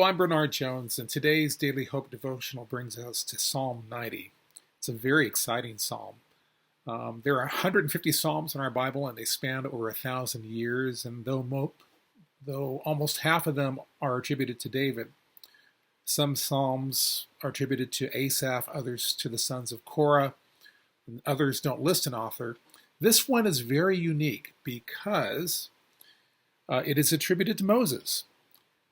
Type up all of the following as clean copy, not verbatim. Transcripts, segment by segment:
I'm Bernard Jones, and today's Daily Hope devotional brings us to Psalm 90. It's a very exciting psalm. There are 150 psalms in our Bible, and they span over 1,000 years. And though almost half of them are attributed to David, some psalms are attributed to Asaph, others to the sons of Korah, and others don't list an author. This one is very unique because it is attributed to Moses.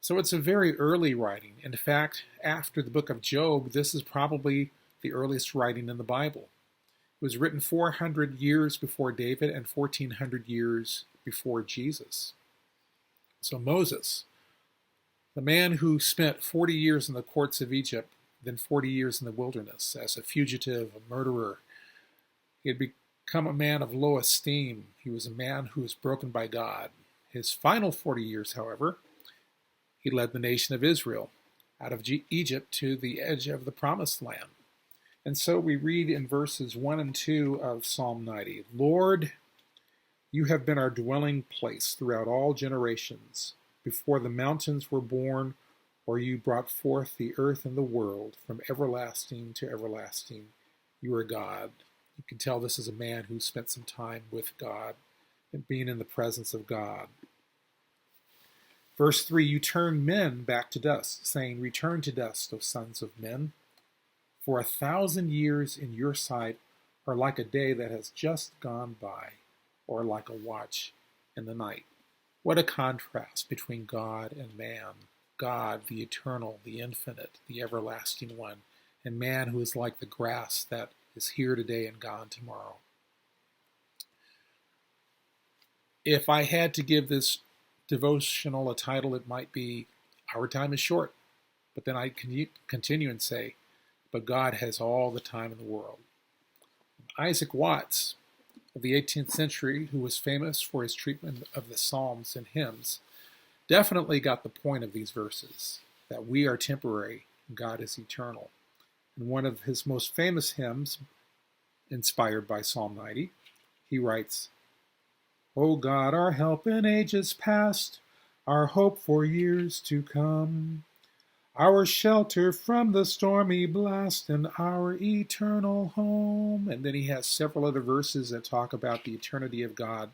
So it's a very early writing. In fact, after the book of Job, this is probably the earliest writing in the Bible. It was written 400 years before David and 1,400 years before Jesus. So Moses, the man who spent 40 years in the courts of Egypt, then 40 years in the wilderness as a fugitive, a murderer, he had become a man of low esteem. He was a man who was broken by God. His final 40 years, however, he led the nation of Israel out of Egypt to the edge of the promised land. And so we read in verses 1 and 2 of Psalm 90, Lord, you have been our dwelling place throughout all generations. Before the mountains were born, or you brought forth the earth and the world, from everlasting to everlasting, you are God. You can tell this is a man who spent some time with God and being in the presence of God. Verse 3, you turn men back to dust, saying, return to dust, O sons of men. For 1,000 years in your sight are like a day that has just gone by, or like a watch in the night. What a contrast between God and man. God, the eternal, the infinite, the everlasting one, and man who is like the grass that is here today and gone tomorrow. If I had to give this devotional a title, it might be Our Time is Short. But then I continue and say, but God has all the time in the world. Isaac Watts of the 18th century, who was famous for his treatment of the Psalms and hymns, definitely got the point of these verses, that we are temporary and God is eternal. In one of his most famous hymns, inspired by Psalm 90, he writes, O God, our help in ages past, our hope for years to come, our shelter from the stormy blast and our eternal home. And then he has several other verses that talk about the eternity of God.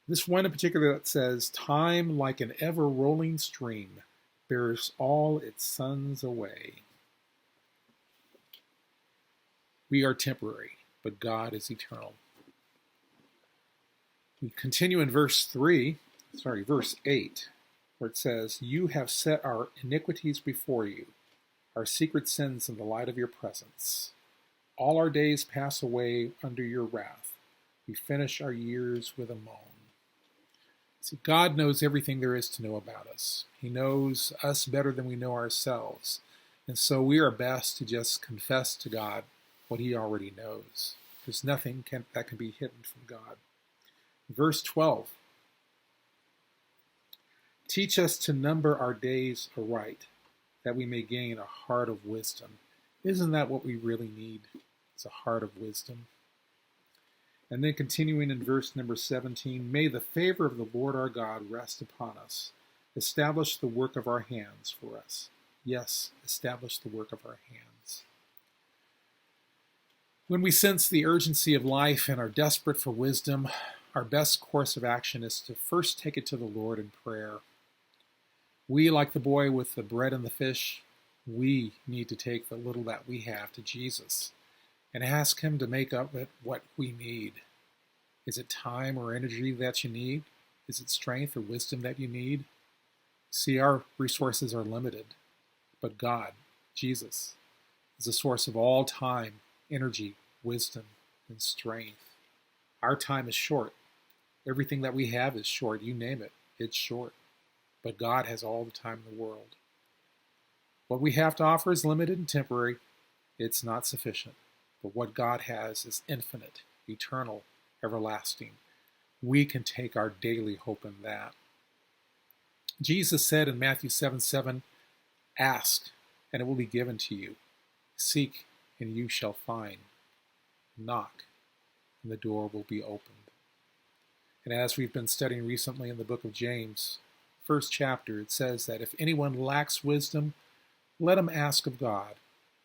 This one in particular that says, time like an ever-rolling stream bears all its sons away. We are temporary, but God is eternal. We continue in verse 8, where it says, you have set our iniquities before you, our secret sins in the light of your presence. All our days pass away under your wrath. We finish our years with a moan. See, God knows everything there is to know about us. He knows us better than we know ourselves. And so we are best to just confess to God what he already knows. There's nothing that can be hidden from God. Verse 12, teach us to number our days aright, that we may gain a heart of wisdom. Isn't that what we really need? It's a heart of wisdom. And then continuing in verse number 17, may the favor of the Lord our God rest upon us. Establish the work of our hands for us. Yes, establish the work of our hands. When we sense the urgency of life and are desperate for wisdom, our best course of action is to first take it to the Lord in prayer. We, like the boy with the bread and the fish, we need to take the little that we have to Jesus and ask him to make up what we need. Is it time or energy that you need? Is it strength or wisdom that you need? See, our resources are limited, but God, Jesus, is the source of all time, energy, wisdom, and strength. Our time is short. Everything that we have is short. You name it, it's short. But God has all the time in the world. What we have to offer is limited and temporary. It's not sufficient. But what God has is infinite, eternal, everlasting. We can take our daily hope in that. Jesus said in Matthew 7:7, ask, and it will be given to you. Seek, and you shall find. Knock, and the door will be opened. And as we've been studying recently in the book of James, first chapter, it says that if anyone lacks wisdom, let him ask of God,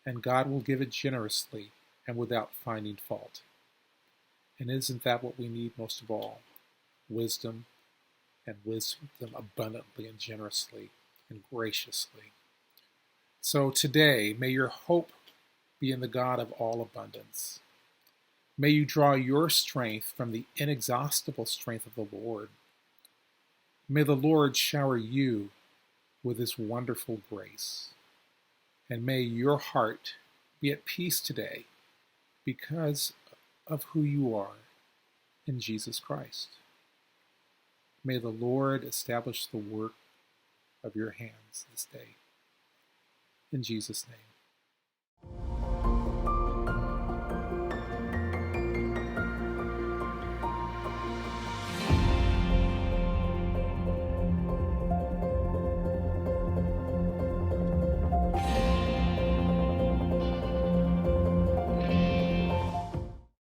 and God will give it generously and without finding fault. And isn't that what we need most of all? Wisdom, and wisdom abundantly and generously and graciously. So today, may your hope be in the God of all abundance. May you draw your strength from the inexhaustible strength of the Lord. May the Lord shower you with his wonderful grace. And may your heart be at peace today because of who you are in Jesus Christ. May the Lord establish the work of your hands this day. In Jesus' name.